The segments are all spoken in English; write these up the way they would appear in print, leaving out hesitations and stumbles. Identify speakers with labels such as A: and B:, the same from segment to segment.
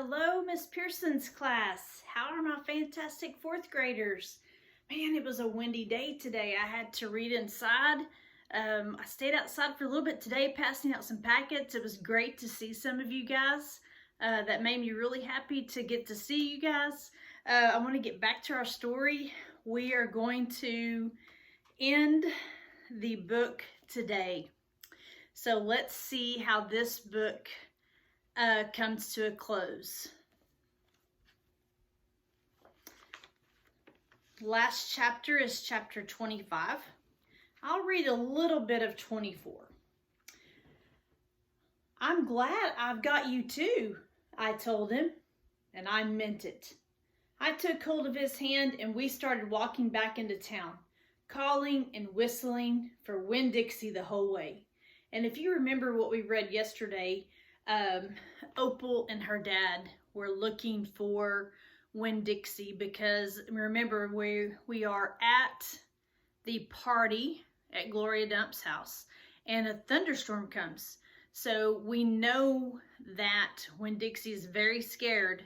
A: Hello, Miss Pearson's class. How are my fantastic fourth graders? Man, it was a windy day today. I had to read inside. I stayed outside for a little bit today, passing out some packets. It was great to see some of you guys. That made me really happy to get to see you guys. I want to get back to our story. We are going to end the book today. So let's see how this book comes to a close. Last chapter is chapter 25. I'll read a little bit of 24. I'm glad I've got you too, I told him, and I meant it. I took hold of his hand and we started walking back into town, calling and whistling for Winn-Dixie the whole way. And if you remember what we read yesterday, Opal and her dad were looking for Winn-Dixie because remember we are at the party at Gloria Dump's house and a thunderstorm comes. So we know that Winn-Dixie is very scared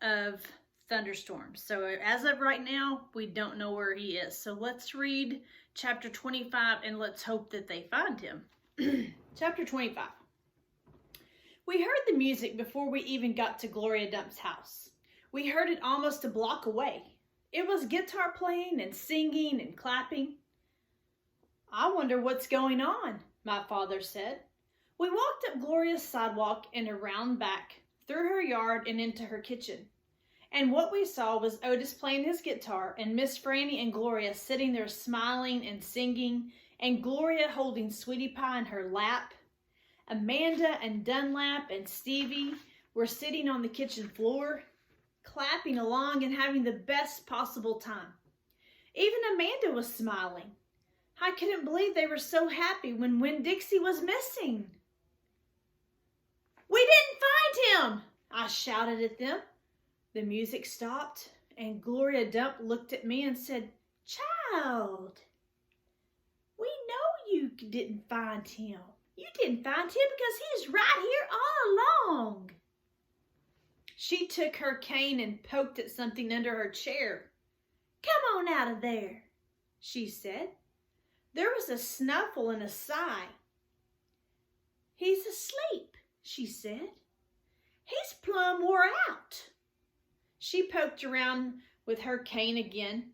A: of thunderstorms. So as of right now, we don't know where he is. So let's read chapter 25 and let's hope that they find him. Chapter 25. We heard the music before we even got to Gloria Dump's house. We heard it almost a block away. It was guitar playing and singing and clapping. I wonder what's going on, my father said. We walked up Gloria's sidewalk and around back, through her yard and into her kitchen. And what we saw was Otis playing his guitar and Miss Franny and Gloria sitting there smiling and singing and Gloria holding Sweetie Pie in her lap. Amanda and Dunlap and Stevie were sitting on the kitchen floor, clapping along and having the best possible time. Even Amanda was smiling. I couldn't believe they were so happy when Winn-Dixie was missing. We didn't find him, I shouted at them. The music stopped and Gloria Dump looked at me and said, Child, we know you didn't find him. You didn't find him because he's right here all along. She took her cane and poked at something under her chair. Come on out of there, she said. There was a snuffle and a sigh. He's asleep, she said. He's plumb wore out. She poked around with her cane again.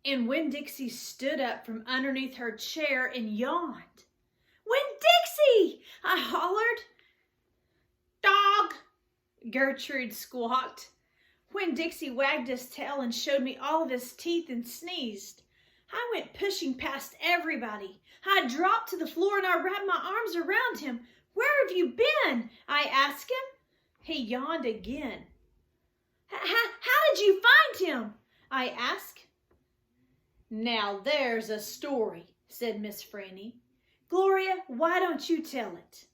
A: And Winn-Dixie stood up from underneath her chair and yawned. Winn-Dixie! I hollered. Dog! Gertrude squawked. Winn-Dixie wagged his tail and showed me all of his teeth and sneezed. I went pushing past everybody. I dropped to the floor and I wrapped my arms around him. Where have you been? I asked him. He yawned again. How did you find him? I asked. Now there's a story, said Miss Franny. Gloria, why don't you tell it?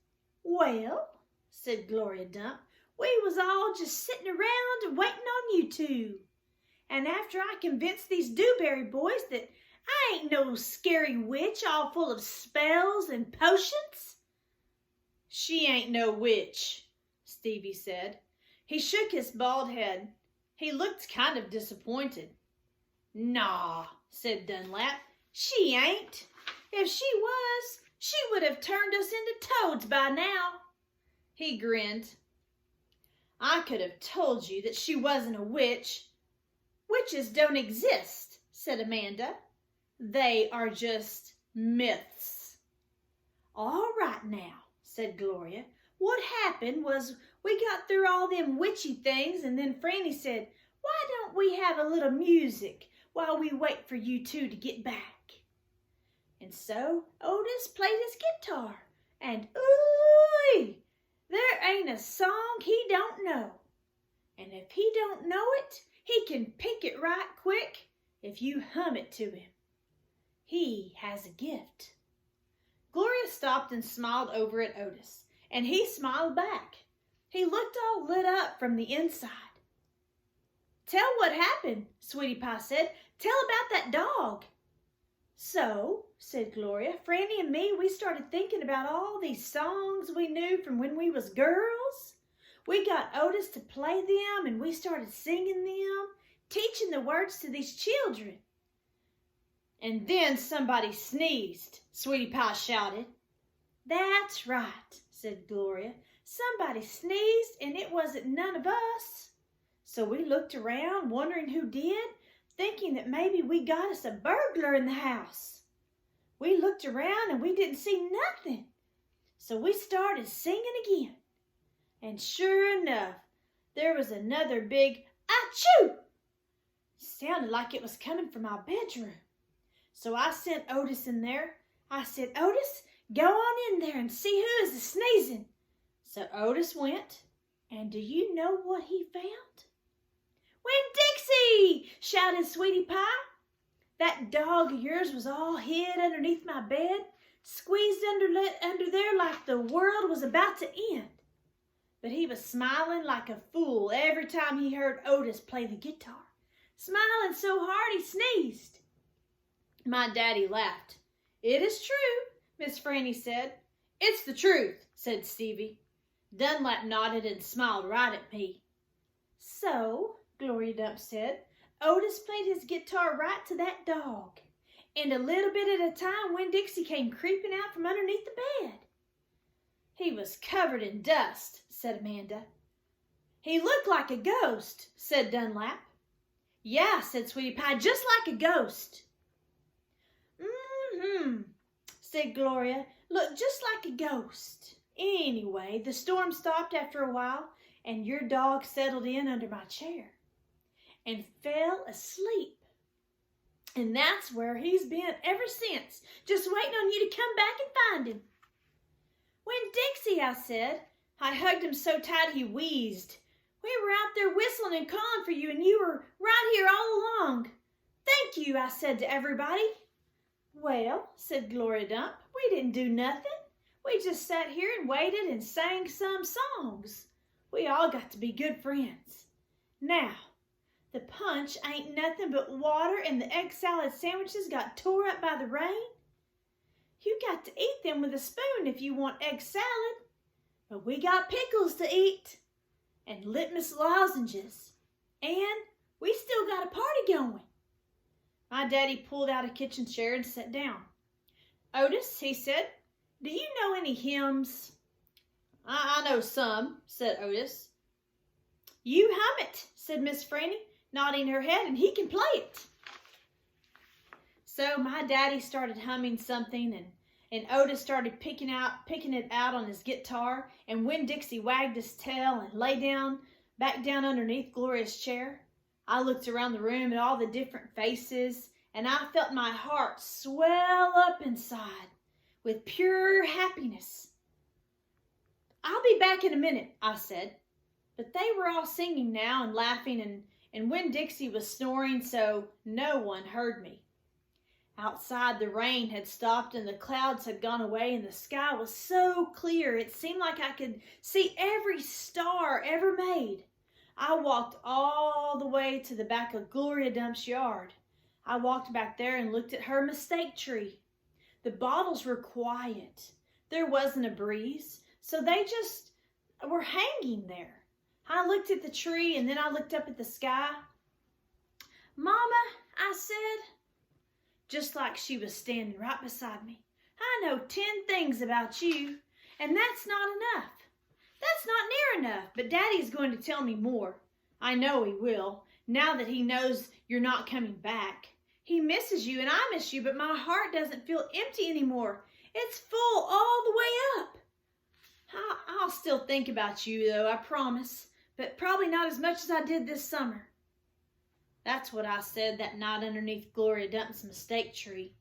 A: Well, said Gloria Dump, we was all just sitting around and waiting on you two. And after I convinced these Dewberry boys that I ain't no scary witch all full of spells and potions. She ain't no witch, Stevie said. He shook his bald head. He looked kind of disappointed. Nah, said Dunlap, she ain't. If she was, she would have turned us into toads by now. He grinned. I could have told you that she wasn't a witch. Witches don't exist, said Amanda. They are just myths. All right now, said Gloria. What happened was we got through all them witchy things and then Franny said, why don't we have a little music while we wait for you two to get back? And so Otis played his guitar, and ooh, there ain't a song he don't know. And if he don't know it, he can pick it right quick if you hum it to him. He has a gift. Gloria stopped and smiled over at Otis, and he smiled back. He looked all lit up from the inside. Tell what happened, Sweetie Pie said. Tell about that dog. So, said Gloria, Franny and me, we started thinking about all these songs we knew from when we was girls. We got Otis to play them, and we started singing them, teaching the words to these children. And then somebody sneezed, Sweetie Pie shouted. That's right, said Gloria. Somebody sneezed, and it wasn't none of us. So we looked around, wondering who did, thinking that maybe we got us a burglar in the house. We looked around, and we didn't see nothing. So we started singing again. And sure enough, there was another big achoo. Sounded like it was coming from our bedroom. So I sent Otis in there. I said, Otis, go on in there and see who is sneezing. So Otis went, and do you know what he found? Winn-Dixie, shouted Sweetie Pie. That dog of yours was all hid underneath my bed, squeezed under there like the world was about to end. But he was smiling like a fool every time he heard Otis play the guitar, smiling so hard he sneezed. My daddy laughed. It is true, Miss Franny said. It's the truth, said Stevie. Dunlap nodded and smiled right at me. So, Gloria Dump said, Otis played his guitar right to that dog. And a little bit at a time, Winn-Dixie came creeping out from underneath the bed. He was covered in dust, said Amanda. He looked like a ghost, said Dunlap. Yeah, said Sweetie Pie, just like a ghost. Said Gloria. Look, just like a ghost. Anyway, the storm stopped after a while, and your dog settled in under my chair and fell asleep. And that's where he's been ever since, just waiting on you to come back and find him. Winn-Dixie, I said. I hugged him so tight he wheezed. We were out there whistling and calling for you, and you were right here all along. Thank you, I said to everybody. Well, said Gloria Dump, we didn't do nothing. We just sat here and waited and sang some songs. We all got to be good friends. Now, the punch ain't nothing but water, and the egg salad sandwiches got tore up by the rain. You got to eat them with a spoon if you want egg salad. But we got pickles to eat and litmus lozenges. And we still got a party going. My daddy pulled out a kitchen chair and sat down. Otis, he said, do you know any hymns? I know some, said Otis. You hum it, said Miss Franny, nodding her head, and he can play it. So my daddy started humming something, and Otis started picking it out on his guitar, and Winn-Dixie wagged his tail and lay back down underneath Gloria's chair. I looked around the room at all the different faces, and I felt my heart swell up inside with pure happiness. I'll be back in a minute, I said. But they were all singing now and laughing, and Winn-Dixie was snoring, so no one heard me. Outside, the rain had stopped and the clouds had gone away, and the sky was so clear it seemed like I could see every star ever made. I walked all the way to the back of Gloria Dump's yard. I walked back there and looked at her mistake tree. The bottles were quiet. There wasn't a breeze, so they just were hanging there. I looked at the tree, and then I looked up at the sky. Mama, I said, just like she was standing right beside me, I know 10 things about you, and that's not enough. That's not near enough, but Daddy's going to tell me more. I know he will, now that he knows you're not coming back. He misses you, and I miss you, but my heart doesn't feel empty anymore. It's full all the way up. I'll still think about you, though, I promise, but probably not as much as I did this summer. That's what I said that night underneath Gloria Dump's mistake tree.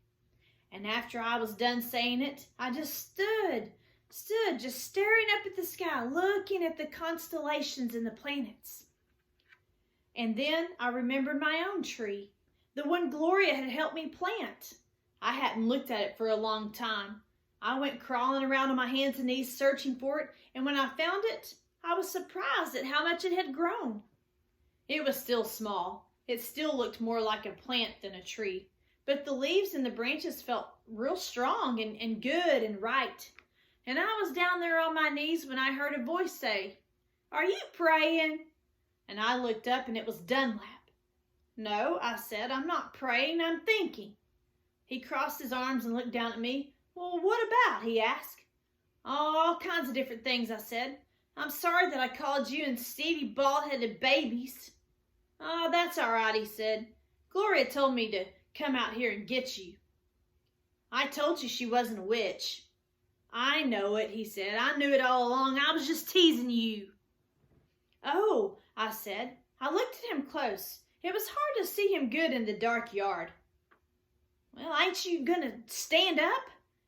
A: And after I was done saying it, I just stood just staring up at the sky, looking at the constellations and the planets. And then I remembered my own tree, the one Gloria had helped me plant. I hadn't looked at it for a long time. I went crawling around on my hands and knees searching for it, and when I found it, I was surprised at how much it had grown. It was still small. It still looked more like a plant than a tree, but the leaves and the branches felt real strong and good and right. And I was down there on my knees when I heard a voice say, "Are you praying?" And I looked up and it was Dunlap. "No," I said, "I'm not praying, I'm thinking." He crossed his arms and looked down at me. "Well, what about?" he asked. "Oh, all kinds of different things," I said. "I'm sorry that I called you and Stevie bald-headed babies." "Oh, that's all right," he said. "Gloria told me to come out here and get you." "I told you she wasn't a witch." "I know it," he said. "I knew it all along. I was just teasing you." "Oh," I said. I looked at him close. It was hard to see him good in the dark yard. "Well, ain't you gonna stand up?"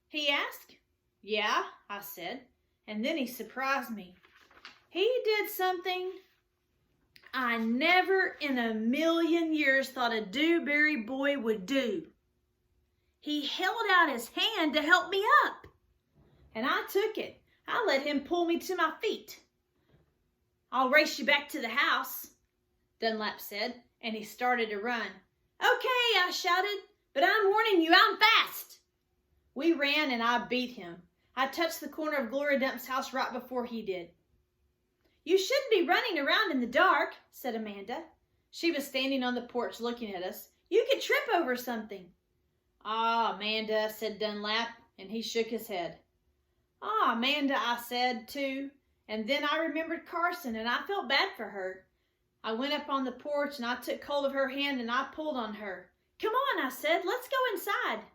A: he asked. "Yeah," I said. And then he surprised me. He did something I never in a million years thought a Dewberry boy would do. He held out his hand to help me up. And I took it. I let him pull me to my feet. "I'll race you back to the house," Dunlap said, and he started to run. "Okay," I shouted, "but I'm warning you, I'm fast." We ran and I beat him. I touched the corner of Gloria Dump's house right before he did. "You shouldn't be running around in the dark," said Amanda. She was standing on the porch looking at us. "You could trip over something." "Ah, Amanda," said Dunlap, and he shook his head. "Ah, Amanda," I said, too, and then I remembered Carson, and I felt bad for her. I went up on the porch, and I took hold of her hand, and I pulled on her. "Come on," I said, "let's go inside."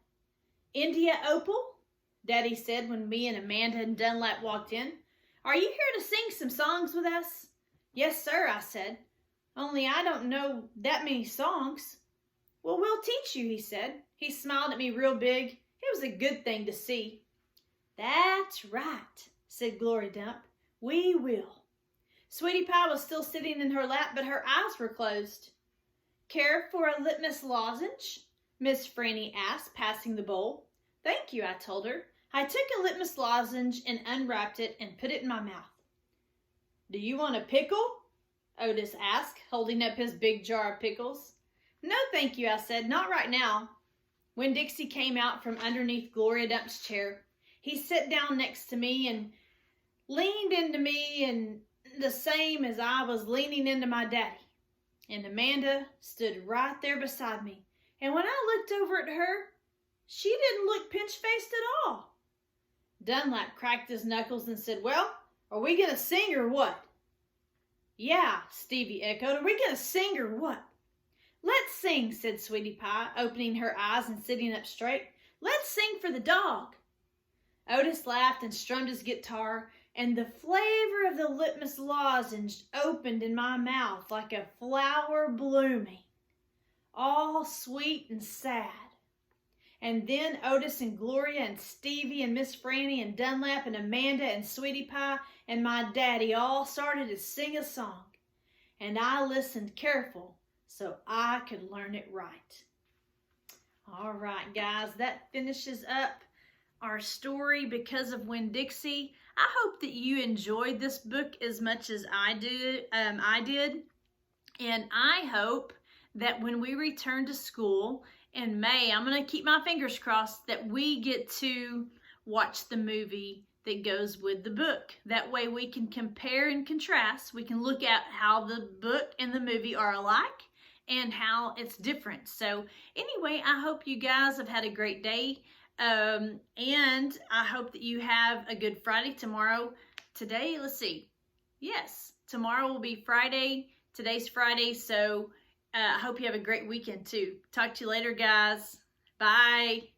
A: "India Opal?" Daddy said when me and Amanda and Dunlap walked in. "Are you here to sing some songs with us?" "Yes, sir," I said. "Only I don't know that many songs." "Well, we'll teach you," he said. He smiled at me real big. It was a good thing to see. "That's right," said Gloria Dump. "We will." Sweetie Pie was still sitting in her lap, but her eyes were closed. "Care for a litmus lozenge?" Miss Franny asked, passing the bowl. "Thank you," I told her. I took a litmus lozenge and unwrapped it and put it in my mouth. "Do you want a pickle?" Otis asked, holding up his big jar of pickles. "No, thank you," I said. "Not right now." Winn-Dixie came out from underneath Gloria Dump's chair. He sat down next to me and leaned into me, and the same as I was leaning into my daddy. And Amanda stood right there beside me. And when I looked over at her, she didn't look pinch-faced at all. Dunlap cracked his knuckles and said, "Well, are we going to sing or what?" "Yeah," Stevie echoed. "Are we going to sing or what?" "Let's sing," said Sweetie Pie, opening her eyes and sitting up straight. "Let's sing for the dog." Otis laughed and strummed his guitar, and the flavor of the litmus lozenge opened in my mouth like a flower blooming, all sweet and sad. And then Otis and Gloria and Stevie and Miss Franny and Dunlap and Amanda and Sweetie Pie and my daddy all started to sing a song. And I listened careful so I could learn it right. All right, guys, that finishes up our story because of Winn-Dixie. I hope that you enjoyed this book as much as I did. And I hope that when we return to school in May, I'm going to keep my fingers crossed that we get to watch the movie that goes with the book. That way we can compare and contrast. We can look at how the book and the movie are alike and how it's different. So anyway, I hope you guys have had a great day. And I hope that you have a good Friday tomorrow. Today, let's see. Yes, tomorrow will be Friday. Today's Friday, so I hope you have a great weekend too. Talk to you later, guys. Bye.